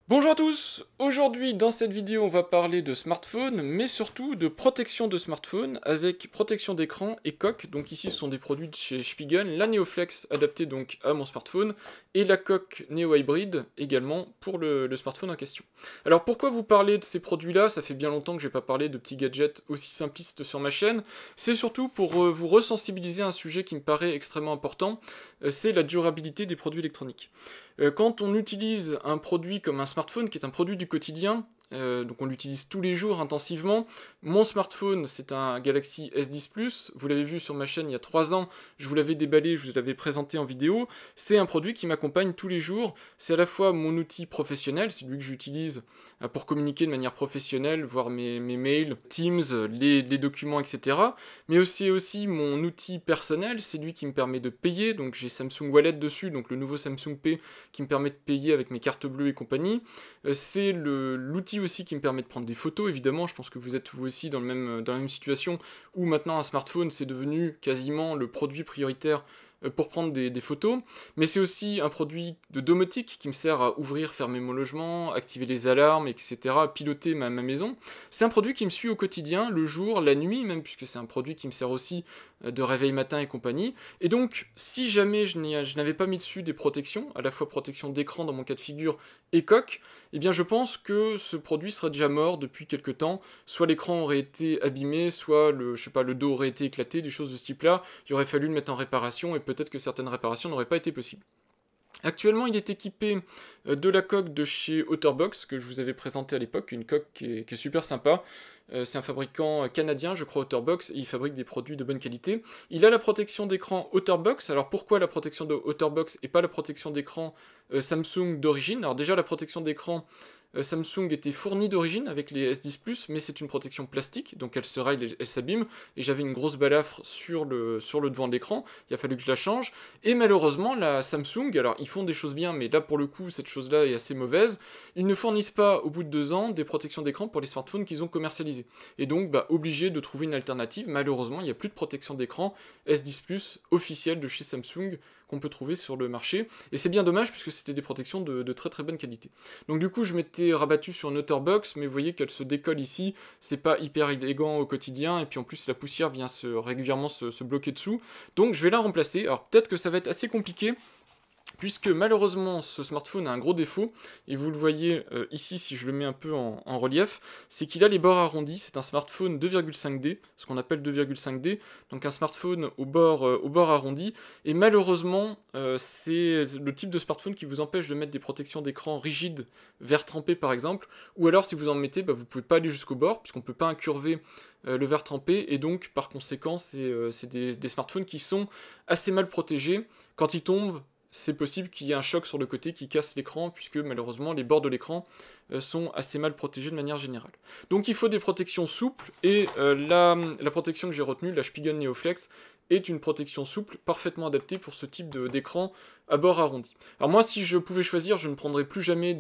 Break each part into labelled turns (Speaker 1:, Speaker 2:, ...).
Speaker 1: Bonjour à tous, aujourd'hui dans cette vidéo on va parler de smartphone, mais surtout de protection de smartphone avec protection d'écran et coque. Donc ici ce sont des produits de chez Spigen, la Neoflex adaptée donc à mon smartphone et la coque Neo Hybrid également pour le smartphone en question. Alors pourquoi vous parler de ces produits là? Ça fait bien longtemps que j'ai pas parlé de petits gadgets aussi simplistes sur ma chaîne. C'est surtout pour vous resensibiliser à un sujet qui me paraît extrêmement important, c'est la durabilité des produits électroniques. Quand on utilise un produit comme un smartphone, qui est un produit du quotidien, donc on l'utilise tous les jours intensivement. Mon smartphone, c'est un Galaxy S10 Plus. Vous l'avez vu sur ma chaîne il y a 3 ans, je vous l'avais déballé, je vous l'avais présenté en vidéo. C'est un produit qui m'accompagne tous les jours. C'est à la fois mon outil professionnel, c'est lui que j'utilise pour communiquer de manière professionnelle, voir mes mails, Teams, les documents, etc. Mais c'est aussi mon outil personnel, c'est lui qui me permet de payer. Donc j'ai Samsung Wallet dessus, donc le nouveau Samsung Pay qui me permet de payer avec mes cartes bleues et compagnie. C'est l'outil aussi qui me permet de prendre des photos, évidemment. Je pense que vous êtes vous aussi dans la même situation où maintenant un smartphone c'est devenu quasiment le produit prioritaire pour prendre des photos, mais c'est aussi un produit de domotique qui me sert à ouvrir, fermer mon logement, activer les alarmes, etc., piloter ma maison. C'est un produit qui me suit au quotidien, le jour, la nuit même, puisque c'est un produit qui me sert aussi de réveil matin et compagnie. Et donc, si jamais je n'avais pas mis dessus des protections, à la fois protection d'écran dans mon cas de figure et coque, eh bien je pense que ce produit serait déjà mort depuis quelques temps. Soit l'écran aurait été abîmé, soit le dos aurait été éclaté, des choses de ce type-là. Il aurait fallu le mettre en réparation et peut-être que certaines réparations n'auraient pas été possibles. Actuellement, il est équipé de la coque de chez OtterBox, que je vous avais présenté à l'époque, une coque qui est super sympa. C'est un fabricant canadien, je crois, OtterBox, et il fabrique des produits de bonne qualité. Il a la protection d'écran OtterBox. Alors pourquoi la protection de OtterBox et pas la protection d'écran Samsung d'origine? Alors déjà, la protection d'écran Samsung était fournie d'origine avec les S10 Plus, mais c'est une protection plastique, donc elle se raille, elle s'abîme, et j'avais une grosse balafre sur le devant de l'écran, il a fallu que je la change, et malheureusement la Samsung, alors ils font des choses bien, mais là pour le coup cette chose-là est assez mauvaise, ils ne fournissent pas au bout de 2 ans des protections d'écran pour les smartphones qu'ils ont commercialisés, et donc obligé de trouver une alternative. Malheureusement il n'y a plus de protection d'écran S10 Plus officielle de chez Samsung qu'on peut trouver sur le marché, et c'est bien dommage puisque c'était des protections de très très bonne qualité. Donc du coup je m'étais rabattu sur une OtterBox, mais vous voyez qu'elle se décolle ici, c'est pas hyper élégant au quotidien, et puis en plus la poussière vient régulièrement se bloquer dessous, donc je vais la remplacer. Alors peut-être que ça va être assez compliqué, puisque malheureusement ce smartphone a un gros défaut, et vous le voyez ici si je le mets un peu en relief, c'est qu'il a les bords arrondis. C'est un smartphone 2,5D, ce qu'on appelle 2,5D, donc un smartphone au bord arrondi, et malheureusement c'est le type de smartphone qui vous empêche de mettre des protections d'écran rigides, verre trempé par exemple, ou alors si vous en mettez, vous pouvez pas aller jusqu'au bord, puisqu'on peut pas incurver le verre trempé, et donc par conséquent c'est des smartphones qui sont assez mal protégés. Quand ils tombent, c'est possible qu'il y ait un choc sur le côté qui casse l'écran, puisque malheureusement les bords de l'écran sont assez mal protégés de manière générale. Donc il faut des protections souples, et la protection que j'ai retenue, la Spigen Neoflex, est une protection souple, parfaitement adaptée pour ce type d'écran à bord arrondi. Alors moi, si je pouvais choisir, je ne prendrais plus jamais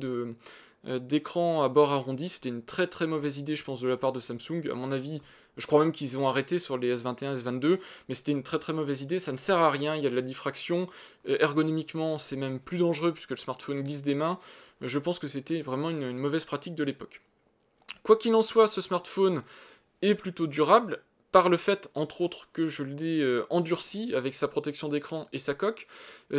Speaker 1: d'écran à bord arrondi. C'était une très très mauvaise idée, je pense, de la part de Samsung. À mon avis, je crois même qu'ils ont arrêté sur les S21, S22, mais c'était une très très mauvaise idée, ça ne sert à rien, il y a de la diffraction, ergonomiquement c'est même plus dangereux puisque le smartphone glisse des mains. Je pense que c'était vraiment une mauvaise pratique de l'époque. Quoi qu'il en soit, ce smartphone est plutôt durable, par le fait, entre autres, que je l'ai endurci avec sa protection d'écran et sa coque.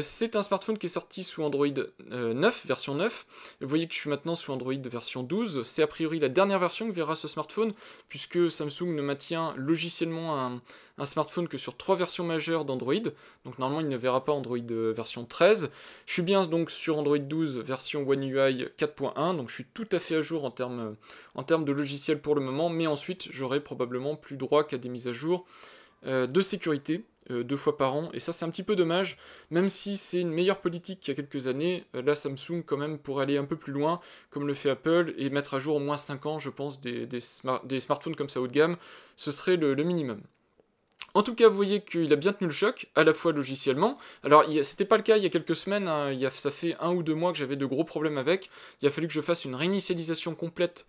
Speaker 1: C'est un smartphone qui est sorti sous Android 9, version 9. Vous voyez que je suis maintenant sous Android version 12. C'est a priori la dernière version que verra ce smartphone, puisque Samsung ne maintient logiciellement un smartphone que sur 3 versions majeures d'Android. Donc normalement, il ne verra pas Android version 13. Je suis bien donc sur Android 12 version One UI 4.1, donc je suis tout à fait à jour en termes de logiciel pour le moment, mais ensuite j'aurai probablement plus droit qu'à des mises à jour de sécurité 2 fois par an, et ça c'est un petit peu dommage, même si c'est une meilleure politique qu'il y a quelques années. Là Samsung quand même pourrait aller un peu plus loin, comme le fait Apple, et mettre à jour au moins 5 ans, je pense, des smartphones comme ça haut de gamme, ce serait le minimum. En tout cas, vous voyez qu'il a bien tenu le choc, à la fois logiciellement. Alors, c'était pas le cas il y a quelques semaines, hein, ça fait 1 ou 2 mois que j'avais de gros problèmes avec. Il a fallu que je fasse une réinitialisation complète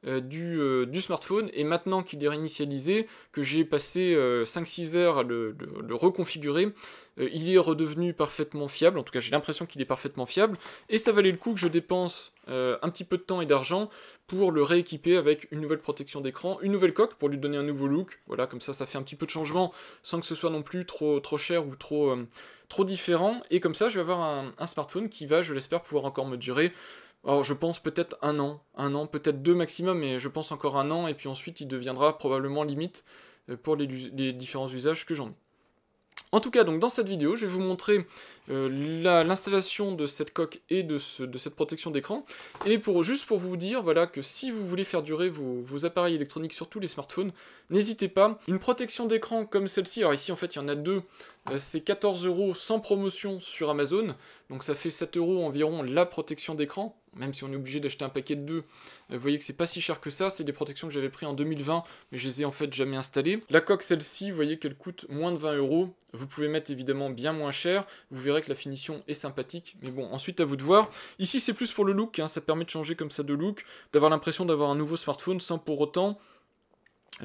Speaker 1: du smartphone, et maintenant qu'il est réinitialisé, que j'ai passé 5-6 heures à le reconfigurer, il est redevenu parfaitement fiable. En tout cas j'ai l'impression qu'il est parfaitement fiable, et ça valait le coup que je dépense un petit peu de temps et d'argent pour le rééquiper avec une nouvelle protection d'écran, une nouvelle coque pour lui donner un nouveau look. Voilà, comme ça fait un petit peu de changement sans que ce soit non plus trop cher ou trop différent. Et comme ça, je vais avoir un smartphone qui va, je l'espère, pouvoir encore me durer. Alors je pense peut-être un an, peut-être 2 maximum, mais je pense encore un an, et puis ensuite il deviendra probablement limite pour les différents usages que j'en ai. En tout cas, donc dans cette vidéo, je vais vous montrer l'installation de cette coque et de cette protection d'écran, et juste pour vous dire voilà, que si vous voulez faire durer vos appareils électroniques, surtout les smartphones, n'hésitez pas. Une protection d'écran comme celle-ci, alors ici en fait il y en a deux, c'est 14 € sans promotion sur Amazon, donc ça fait 7 € environ la protection d'écran, même si on est obligé d'acheter un paquet de deux, vous voyez que c'est pas si cher que ça, c'est des protections que j'avais pris en 2020, mais je les ai en fait jamais installées. La coque, celle-ci, vous voyez qu'elle coûte moins de 20 €, vous pouvez mettre évidemment bien moins cher, vous verrez que la finition est sympathique, mais bon, ensuite à vous de voir. Ici c'est plus pour le look, hein, ça permet de changer comme ça de look, d'avoir l'impression d'avoir un nouveau smartphone sans pour autant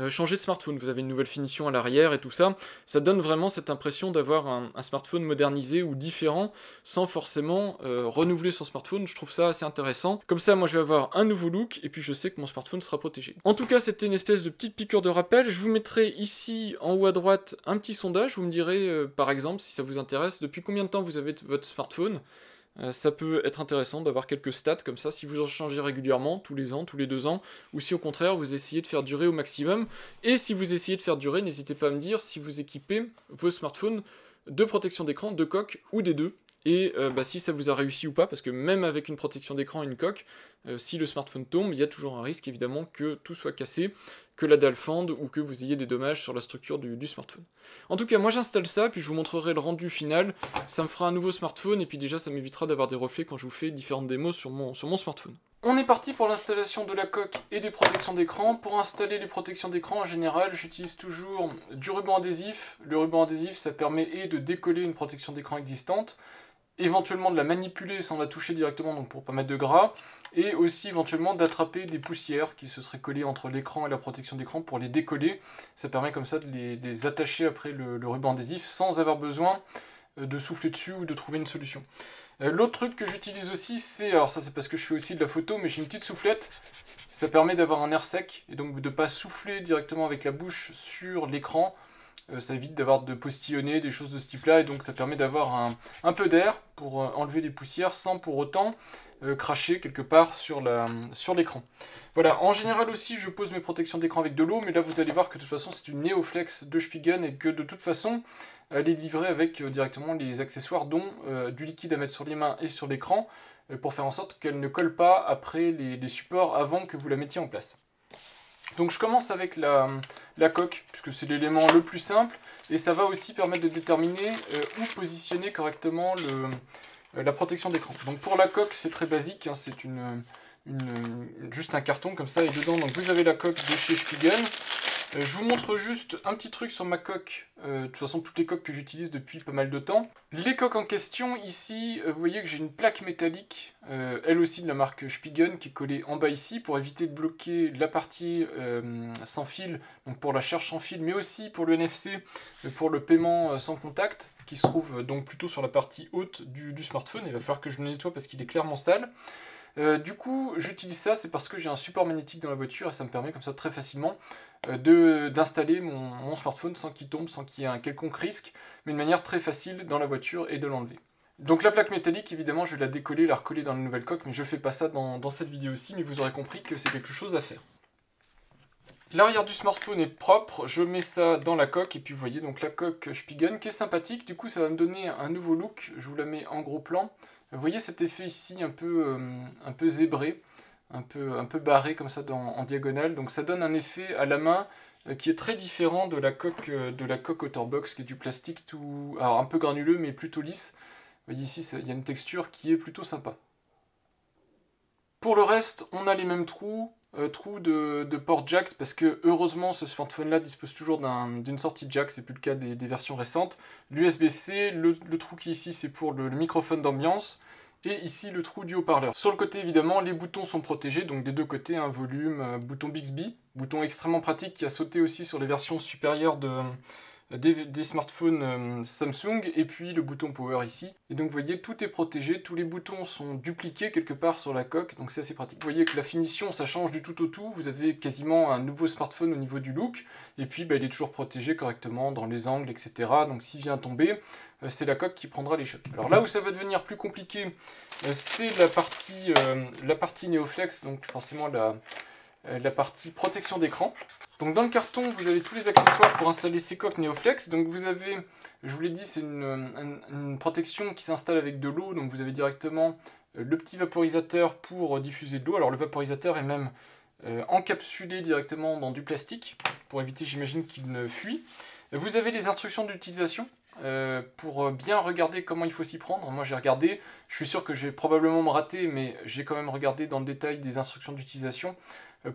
Speaker 1: changer de smartphone. Vous avez une nouvelle finition à l'arrière et tout ça. Ça donne vraiment cette impression d'avoir un smartphone modernisé ou différent sans forcément renouveler son smartphone. Je trouve ça assez intéressant. Comme ça, moi je vais avoir un nouveau look et puis je sais que mon smartphone sera protégé. En tout cas, c'était une espèce de petite piqûre de rappel. Je vous mettrai ici en haut à droite un petit sondage. Vous me direz par exemple si ça vous intéresse depuis combien de temps vous avez votre smartphone. Ça peut être intéressant d'avoir quelques stats comme ça, si vous en changez régulièrement, tous les ans, tous les 2 ans, ou si au contraire vous essayez de faire durer au maximum. Et si vous essayez de faire durer, n'hésitez pas à me dire si vous équipez vos smartphones de protection d'écran, de coque ou des deux. Et si ça vous a réussi ou pas, parce que même avec une protection d'écran et une coque, si le smartphone tombe, il y a toujours un risque évidemment que tout soit cassé, que la dalle fende ou que vous ayez des dommages sur la structure du smartphone. En tout cas, moi j'installe ça, puis je vous montrerai le rendu final, ça me fera un nouveau smartphone, et puis déjà ça m'évitera d'avoir des reflets quand je vous fais différentes démos sur mon smartphone. On est parti pour l'installation de la coque et des protections d'écran. Pour installer les protections d'écran, en général, j'utilise toujours du ruban adhésif. Le ruban adhésif, ça permet de décoller une protection d'écran existante, éventuellement de la manipuler sans la toucher directement, donc pour pas mettre de gras, et aussi éventuellement d'attraper des poussières qui se seraient collées entre l'écran et la protection d'écran pour les décoller. Ça permet comme ça de les attacher après le ruban adhésif sans avoir besoin de souffler dessus ou de trouver une solution. L'autre truc que j'utilise aussi, c'est, alors ça c'est parce que je fais aussi de la photo, mais j'ai une petite soufflette, ça permet d'avoir un air sec, et donc de ne pas souffler directement avec la bouche sur l'écran. Ça évite d'avoir de postillonner, des choses de ce type-là, et donc ça permet d'avoir un peu d'air pour enlever les poussières sans pour autant cracher quelque part sur l'écran. Voilà, en général aussi je pose mes protections d'écran avec de l'eau, mais là vous allez voir que de toute façon c'est une Neoflex de Spigen et que de toute façon elle est livrée avec directement les accessoires, dont du liquide à mettre sur les mains et sur l'écran, pour faire en sorte qu'elle ne colle pas après les supports avant que vous la mettiez en place. Donc je commence avec la coque, puisque c'est l'élément le plus simple, et ça va aussi permettre de déterminer où positionner correctement la protection d'écran. Donc pour la coque, c'est très basique, hein, c'est juste un carton comme ça, et dedans donc vous avez la coque de chez Spigen. Je vous montre juste un petit truc sur ma coque, de toute façon toutes les coques que j'utilise depuis pas mal de temps. Les coques en question, ici, vous voyez que j'ai une plaque métallique, elle aussi de la marque Spigen, qui est collée en bas ici, pour éviter de bloquer la partie sans fil, donc pour la charge sans fil, mais aussi pour le NFC, pour le paiement sans contact, qui se trouve donc plutôt sur la partie haute du smartphone. Il va falloir que je le nettoie parce qu'il est clairement sale. Du coup, j'utilise ça, c'est parce que j'ai un support magnétique dans la voiture et ça me permet comme ça très facilement d'installer mon smartphone sans qu'il tombe, sans qu'il y ait un quelconque risque, mais de manière très facile dans la voiture et de l'enlever. Donc la plaque métallique, évidemment, je vais la décoller, la recoller dans la nouvelle coque, mais je ne fais pas ça dans cette vidéo-ci, mais vous aurez compris que c'est quelque chose à faire. L'arrière du smartphone est propre, je mets ça dans la coque, et puis vous voyez donc la coque Spigen qui est sympathique, du coup ça va me donner un nouveau look, je vous la mets en gros plan. Vous voyez cet effet ici un peu zébré, un peu barré comme ça en diagonale, donc ça donne un effet à la main qui est très différent de la coque Otterbox, qui est du plastique tout, alors un peu granuleux mais plutôt lisse. Vous voyez ici il y a une texture qui est plutôt sympa. Pour le reste, on a les mêmes trous de port jack, parce que heureusement ce smartphone là dispose toujours d'une sortie jack, c'est plus le cas des versions récentes. L'USB-C, le trou qui est ici c'est pour le microphone d'ambiance, et ici le trou du haut-parleur. Sur le côté évidemment les boutons sont protégés, donc des deux côtés un volume, bouton Bixby, bouton extrêmement pratique qui a sauté aussi sur les versions supérieures des smartphones Samsung, et puis le bouton Power ici. Et donc vous voyez, tout est protégé, tous les boutons sont dupliqués quelque part sur la coque, donc c'est assez pratique. Vous voyez que la finition, ça change du tout au tout, vous avez quasiment un nouveau smartphone au niveau du look, et puis il est toujours protégé correctement dans les angles, etc. Donc s'il vient tomber, c'est la coque qui prendra les chocs. Alors là où ça va devenir plus compliqué, c'est la partie Neoflex, donc forcément la partie protection d'écran. Donc dans le carton, vous avez tous les accessoires pour installer ces coques Neoflex. Donc vous avez, je vous l'ai dit, c'est une protection qui s'installe avec de l'eau. Donc vous avez directement le petit vaporisateur pour diffuser de l'eau. Alors le vaporisateur est même encapsulé directement dans du plastique, pour éviter, j'imagine, qu'il ne fuit. Vous avez les instructions d'utilisation. Pour bien regarder comment il faut s'y prendre. Moi j'ai regardé, je suis sûr que je vais probablement me rater, mais j'ai quand même regardé dans le détail des instructions d'utilisation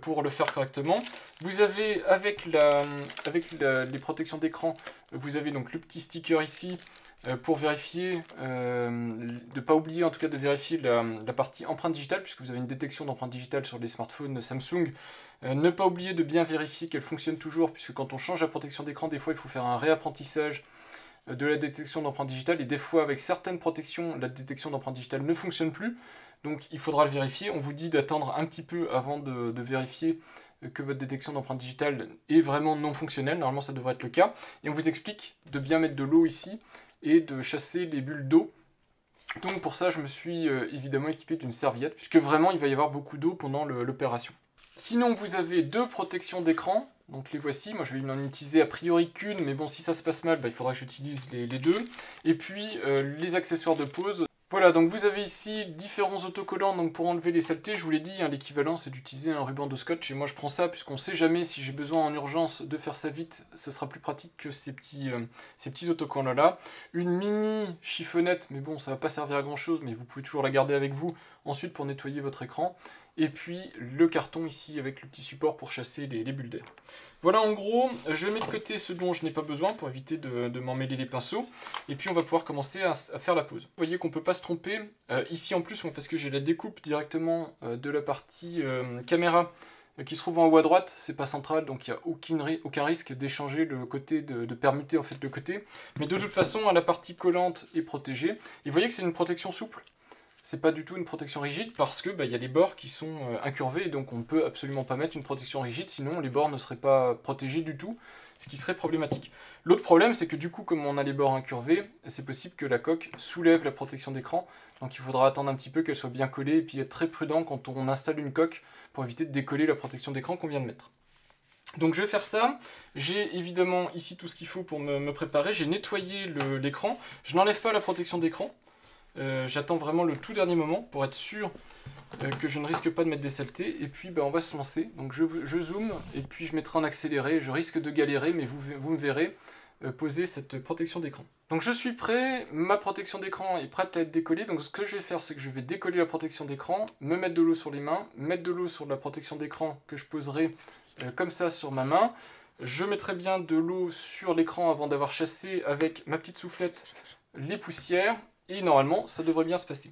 Speaker 1: pour le faire correctement. Vous avez, avec les protections d'écran, vous avez donc le petit sticker ici pour vérifier, de ne pas oublier en tout cas de vérifier la partie empreinte digitale, puisque vous avez une détection d'empreinte digitale sur les smartphones Samsung. Ne pas oublier de bien vérifier qu'elle fonctionne toujours, puisque quand on change la protection d'écran, des fois il faut faire un réapprentissage de la détection d'empreinte digitale, et des fois avec certaines protections la détection d'empreinte digitale ne fonctionne plus, donc il faudra le vérifier. On vous dit d'attendre un petit peu avant de vérifier que votre détection d'empreinte digitale est vraiment non fonctionnelle, normalement ça devrait être le cas, et on vous explique de bien mettre de l'eau ici et de chasser les bulles d'eau. Donc pour ça je me suis évidemment équipé d'une serviette, puisque vraiment il va y avoir beaucoup d'eau pendant l'opération. Sinon vous avez deux protections d'écran. Donc les voici, moi je vais n'en utiliser a priori qu'une, mais bon si ça se passe mal, il faudra que j'utilise les deux. Et puis les accessoires de pose. Voilà, donc vous avez ici différents autocollants donc pour enlever les saletés. Je vous l'ai dit, hein, l'équivalent c'est d'utiliser un ruban de scotch, et moi je prends ça puisqu'on sait jamais, si j'ai besoin en urgence de faire ça vite, ce sera plus pratique que ces petits autocollants là. Une mini chiffonnette, mais bon ça va pas servir à grand chose, mais vous pouvez toujours la garder avec vous ensuite pour nettoyer votre écran. Et puis le carton ici avec le petit support pour chasser les bulles d'air. Voilà en gros, je mets de côté ce dont je n'ai pas besoin pour éviter de m'emmêler les pinceaux. Et puis on va pouvoir commencer à faire la pose. Vous voyez qu'on ne peut pas se tromper. Ici en plus, moi, parce que j'ai la découpe directement de la partie caméra qui se trouve en haut à droite, c'est pas central, donc il n'y a aucun risque d'échanger le côté, de permuter en fait le côté. Mais de toute façon, la partie collante est protégée. Et vous voyez que c'est une protection souple. C'est pas du tout une protection rigide parce que y a les bords qui sont incurvés, et donc on ne peut absolument pas mettre une protection rigide, sinon les bords ne seraient pas protégés du tout, ce qui serait problématique. L'autre problème, c'est que du coup, comme on a les bords incurvés, c'est possible que la coque soulève la protection d'écran, donc il faudra attendre un petit peu qu'elle soit bien collée, et puis être très prudent quand on installe une coque pour éviter de décoller la protection d'écran qu'on vient de mettre. Donc je vais faire ça, j'ai évidemment ici tout ce qu'il faut pour me préparer, j'ai nettoyé l'écran, je n'enlève pas la protection d'écran. J'attends vraiment le tout dernier moment pour être sûr que je ne risque pas de mettre des saletés, et puis on va se lancer. Donc je zoome et puis je mettrai en accéléré, je risque de galérer, mais vous me verrez poser cette protection d'écran. Donc je suis prêt, ma protection d'écran est prête à être décollée, donc ce que je vais faire, c'est que je vais décoller la protection d'écran, me mettre de l'eau sur les mains, mettre de l'eau sur la protection d'écran que je poserai comme ça sur ma main. Je mettrai bien de l'eau sur l'écran avant d'avoir chassé avec ma petite soufflette les poussières, et normalement ça devrait bien se passer.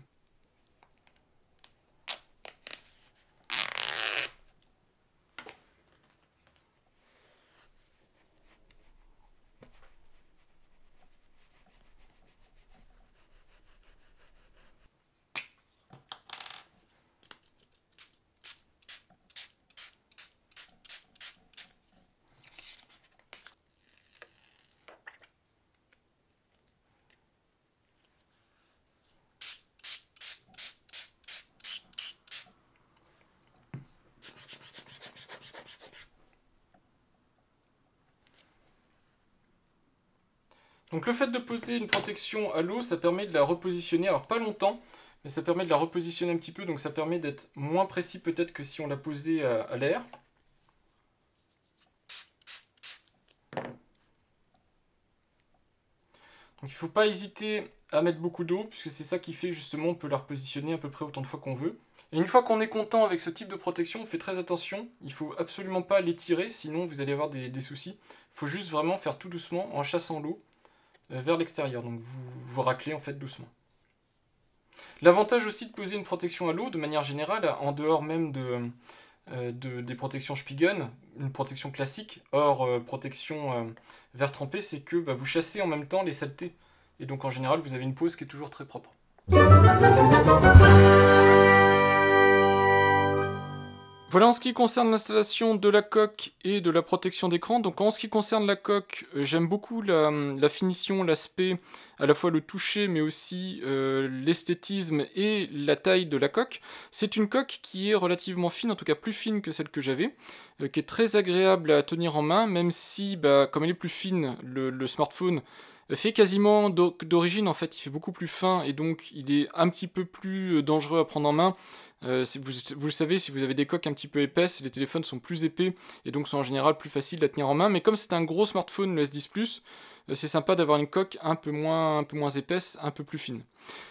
Speaker 1: Donc le fait de poser une protection à l'eau, ça permet de la repositionner, alors pas longtemps, mais ça permet de la repositionner un petit peu, donc ça permet d'être moins précis peut-être que si on l'a posé à l'air. Donc il ne faut pas hésiter à mettre beaucoup d'eau, puisque c'est ça qui fait justement, on peut la repositionner à peu près autant de fois qu'on veut. Et une fois qu'on est content avec ce type de protection, on fait très attention, il ne faut absolument pas l'étirer, sinon vous allez avoir des soucis. Il faut juste vraiment faire tout doucement en chassant l'eau vers l'extérieur, donc vous raclez en fait doucement. L'avantage aussi de poser une protection à l'eau, de manière générale, en dehors même des protections Spigen, une protection classique, hors protection verre trempé, c'est que vous chassez en même temps les saletés. Et donc en général, vous avez une pose qui est toujours très propre. Voilà en ce qui concerne l'installation de la coque et de la protection d'écran. Donc en ce qui concerne la coque, j'aime beaucoup la finition, l'aspect, à la fois le toucher mais aussi l'esthétisme et la taille de la coque. C'est une coque qui est relativement fine, en tout cas plus fine que celle que j'avais, qui est très agréable à tenir en main, même si comme elle est plus fine, le smartphone fait quasiment d'origine, en fait, il fait beaucoup plus fin et donc il est un petit peu plus dangereux à prendre en main. Vous le savez, si vous avez des coques un petit peu épaisses, les téléphones sont plus épais et donc sont en général plus faciles à tenir en main. Mais comme c'est un gros smartphone, le S10 Plus, c'est sympa d'avoir une coque un peu moins épaisse, un peu plus fine.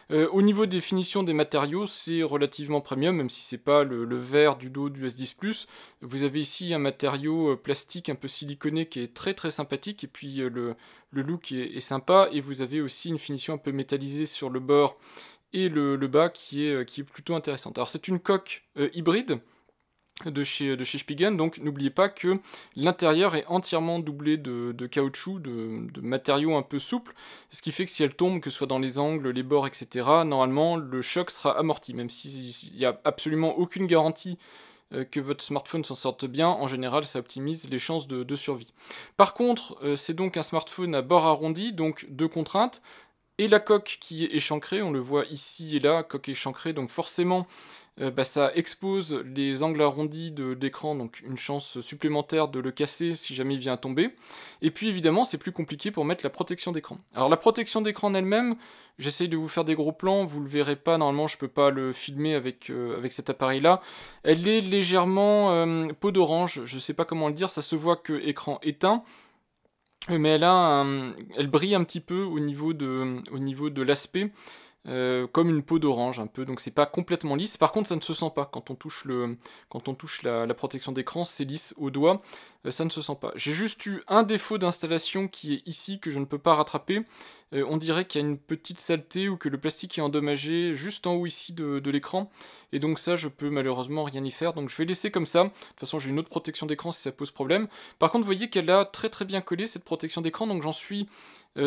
Speaker 1: Au niveau des finitions des matériaux, c'est relativement premium, même si c'est pas le verre du dos du S10 Plus. Vous avez ici un matériau plastique un peu siliconé qui est très très sympathique, et puis le look est sympa, et vous avez aussi une finition un peu métallisée sur le bord et le bas qui est plutôt intéressante. Alors c'est une coque hybride de chez Spigen, donc n'oubliez pas que l'intérieur est entièrement doublé de caoutchouc, de matériaux un peu souples, ce qui fait que si elle tombe, que ce soit dans les angles, les bords, etc., normalement le choc sera amorti, même s'il n'y a absolument aucune garantie que votre smartphone s'en sorte bien, en général ça optimise les chances de survie. Par contre, c'est donc un smartphone à bord arrondi, donc deux contraintes, et la coque qui est échancrée, on le voit ici et là, coque échancrée, donc forcément ça expose les angles arrondis de l'écran, donc une chance supplémentaire de le casser si jamais il vient à tomber. Et puis évidemment c'est plus compliqué pour mettre la protection d'écran. Alors la protection d'écran en elle-même, j'essaye de vous faire des gros plans, vous le verrez pas, normalement je peux pas le filmer avec cet appareil là. Elle est légèrement peau d'orange, je sais pas comment le dire, ça se voit que écran éteint. Mais elle brille un petit peu au niveau de l'aspect, comme une peau d'orange un peu, donc c'est pas complètement lisse. Par contre ça ne se sent pas quand on touche la protection d'écran, c'est lisse au doigt, ça ne se sent pas. J'ai juste eu un défaut d'installation qui est ici que je ne peux pas rattraper. On dirait qu'il y a une petite saleté ou que le plastique est endommagé juste en haut ici de l'écran, et donc ça je peux malheureusement rien y faire, donc je vais laisser comme ça. De toute façon j'ai une autre protection d'écran si ça pose problème. Par contre vous voyez qu'elle a très très bien collé cette protection d'écran, donc j'en suis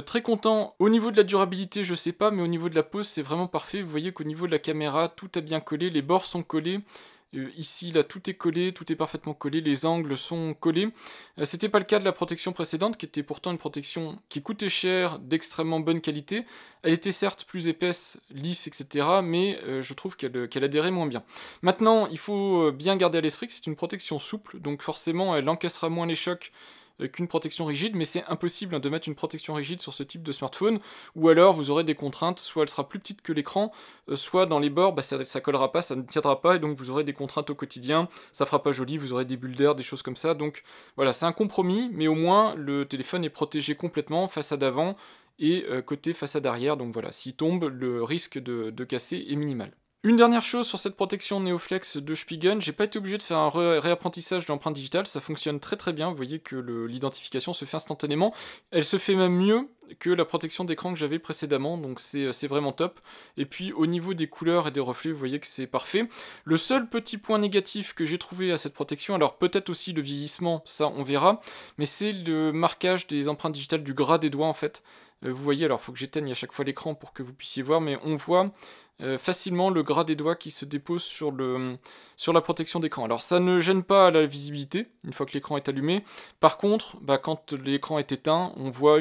Speaker 1: très content. Au niveau de la durabilité je sais pas, mais au niveau de la pose c'est vraiment parfait. Vous voyez qu'au niveau de la caméra tout a bien collé, les bords sont collés. Ici, là, tout est collé, tout est parfaitement collé, les angles sont collés. C'était pas le cas de la protection précédente, qui était pourtant une protection qui coûtait cher, d'extrêmement bonne qualité. Elle était certes plus épaisse, lisse, etc., mais je trouve qu'elle adhérait moins bien. Maintenant, il faut bien garder à l'esprit que c'est une protection souple, donc forcément, elle encaissera moins les chocs qu'une protection rigide, mais c'est impossible de mettre une protection rigide sur ce type de smartphone, ou alors vous aurez des contraintes, soit elle sera plus petite que l'écran, soit dans les bords, ça collera pas, ça ne tiendra pas, et donc vous aurez des contraintes au quotidien, ça fera pas joli, vous aurez des bulles d'air, des choses comme ça, donc voilà, c'est un compromis, mais au moins le téléphone est protégé complètement, façade avant, et côté façade arrière, donc voilà, s'il tombe, le risque de casser est minimal. Une dernière chose sur cette protection Neoflex de Spigen, j'ai pas été obligé de faire un réapprentissage de l'empreinte digitale, ça fonctionne très très bien, vous voyez que l'identification se fait instantanément, elle se fait même mieux que la protection d'écran que j'avais précédemment, donc c'est vraiment top. Et puis au niveau des couleurs et des reflets, vous voyez que c'est parfait. Le seul petit point négatif que j'ai trouvé à cette protection, alors peut-être aussi le vieillissement, ça on verra, mais c'est le marquage des empreintes digitales du gras des doigts en fait. Vous voyez, alors il faut que j'éteigne à chaque fois l'écran pour que vous puissiez voir, mais on voit facilement le gras des doigts qui se dépose sur la protection d'écran. Alors ça ne gêne pas la visibilité, une fois que l'écran est allumé. Par contre, quand l'écran est éteint, on voit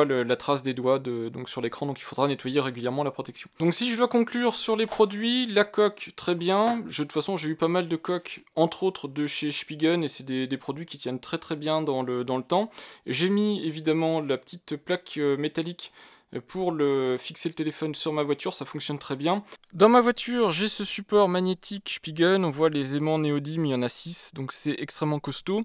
Speaker 1: la trace des doigts donc sur l'écran, donc il faudra nettoyer régulièrement la protection. Donc si je dois conclure sur les produits, la coque très bien, de toute façon j'ai eu pas mal de coques, entre autres de chez Spigen, et c'est des produits qui tiennent très très bien dans le temps. J'ai mis évidemment la petite plaque métallique pour fixer le téléphone sur ma voiture, ça fonctionne très bien. Dans ma voiture, j'ai ce support magnétique Spigen, on voit les aimants néodymes, il y en a 6, donc c'est extrêmement costaud.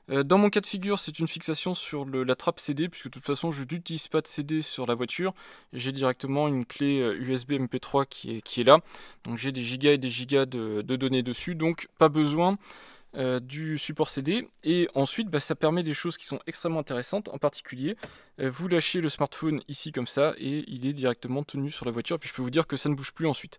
Speaker 1: Dans mon cas de figure, c'est une fixation sur la trappe CD, puisque de toute façon, je n'utilise pas de CD sur la voiture. J'ai directement une clé USB MP3 qui est là. Donc j'ai des gigas et des gigas de données dessus, donc pas besoin du support CD. Et ensuite, ça permet des choses qui sont extrêmement intéressantes. En particulier, vous lâchez le smartphone ici comme ça, et il est directement tenu sur la voiture. Puis je peux vous dire que ça ne bouge plus ensuite.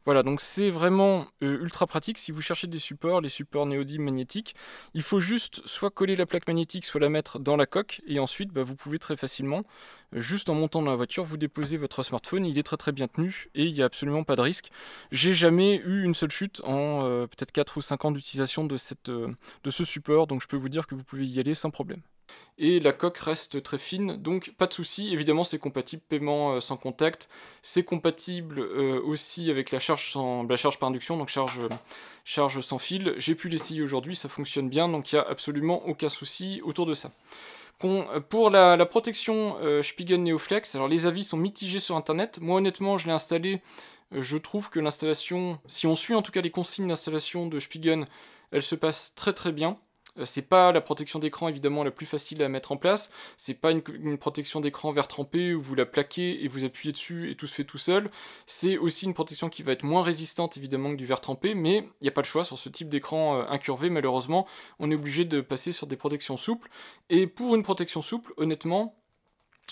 Speaker 1: Voilà, donc c'est vraiment ultra pratique si vous cherchez des supports, les supports néodymes magnétiques. Il faut juste soit coller la plaque magnétique, soit la mettre dans la coque, et ensuite vous pouvez très facilement, juste en montant dans la voiture, vous déposez votre smartphone. Il est très bien tenu et il n'y a absolument pas de risque. J'ai jamais eu une seule chute en peut-être 4 ou 5 ans d'utilisation de ce support, donc je peux vous dire que vous pouvez y aller sans problème. Et la coque reste très fine, donc pas de souci. Évidemment, c'est compatible paiement sans contact, c'est compatible aussi avec la charge par induction, donc charge sans fil. J'ai pu l'essayer aujourd'hui, ça fonctionne bien, donc il n'y a absolument aucun souci autour de ça. Pour la protection Spigen Neoflex, alors les avis sont mitigés sur internet. Moi honnêtement, je l'ai installé, je trouve que l'installation, si on suit en tout cas les consignes d'installation de Spigen, elle se passe très bien. C'est pas la protection d'écran évidemment la plus facile à mettre en place, c'est pas une protection d'écran verre trempé où vous la plaquez et vous appuyez dessus et tout se fait tout seul. C'est aussi une protection qui va être moins résistante évidemment que du verre trempé, mais il n'y a pas le choix sur ce type d'écran incurvé. Malheureusement, on est obligé de passer sur des protections souples. Et pour une protection souple, honnêtement,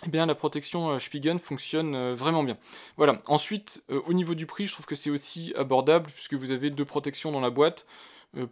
Speaker 1: eh bien, la protection Spigen fonctionne vraiment bien. Voilà. Ensuite, au niveau du prix, je trouve que c'est aussi abordable, puisque vous avez 2 protections dans la boîte.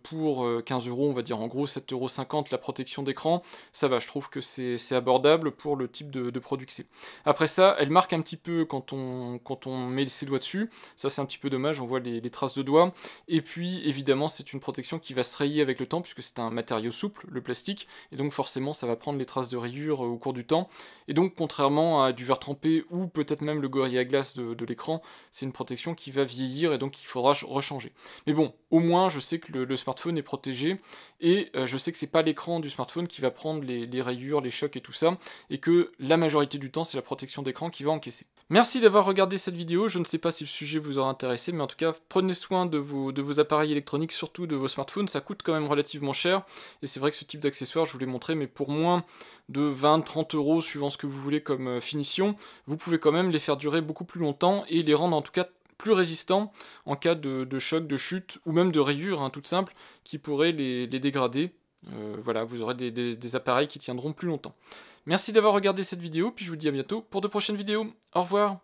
Speaker 1: Pour 15 €, on va dire en gros 7,50 € la protection d'écran, ça va, je trouve que c'est abordable pour le type de produit que c'est. Après ça, elle marque un petit peu quand on met ses doigts dessus, ça c'est un petit peu dommage, on voit les traces de doigts, et puis évidemment c'est une protection qui va se rayer avec le temps, puisque c'est un matériau souple, le plastique, et donc forcément ça va prendre les traces de rayures au cours du temps, et donc contrairement à du verre trempé, ou peut-être même le Gorilla Glass de l'écran, c'est une protection qui va vieillir, et donc il faudra rechanger. Mais bon, au moins je sais que le smartphone est protégé, et je sais que c'est pas l'écran du smartphone qui va prendre les rayures, les chocs et tout ça, et que la majorité du temps c'est la protection d'écran qui va encaisser. Merci d'avoir regardé cette vidéo, je ne sais pas si le sujet vous aura intéressé, mais en tout cas prenez soin de vos appareils électroniques, surtout de vos smartphones, ça coûte quand même relativement cher, et c'est vrai que ce type d'accessoire, je vous l'ai montré, mais pour moins de 20-30 € suivant ce que vous voulez comme finition, vous pouvez quand même les faire durer beaucoup plus longtemps, et les rendre en tout cas plus résistants en cas de choc, de chute, ou même de rayures, hein, toutes simples, qui pourraient les dégrader. Voilà, vous aurez des appareils qui tiendront plus longtemps. Merci d'avoir regardé cette vidéo, puis je vous dis à bientôt pour de prochaines vidéos. Au revoir.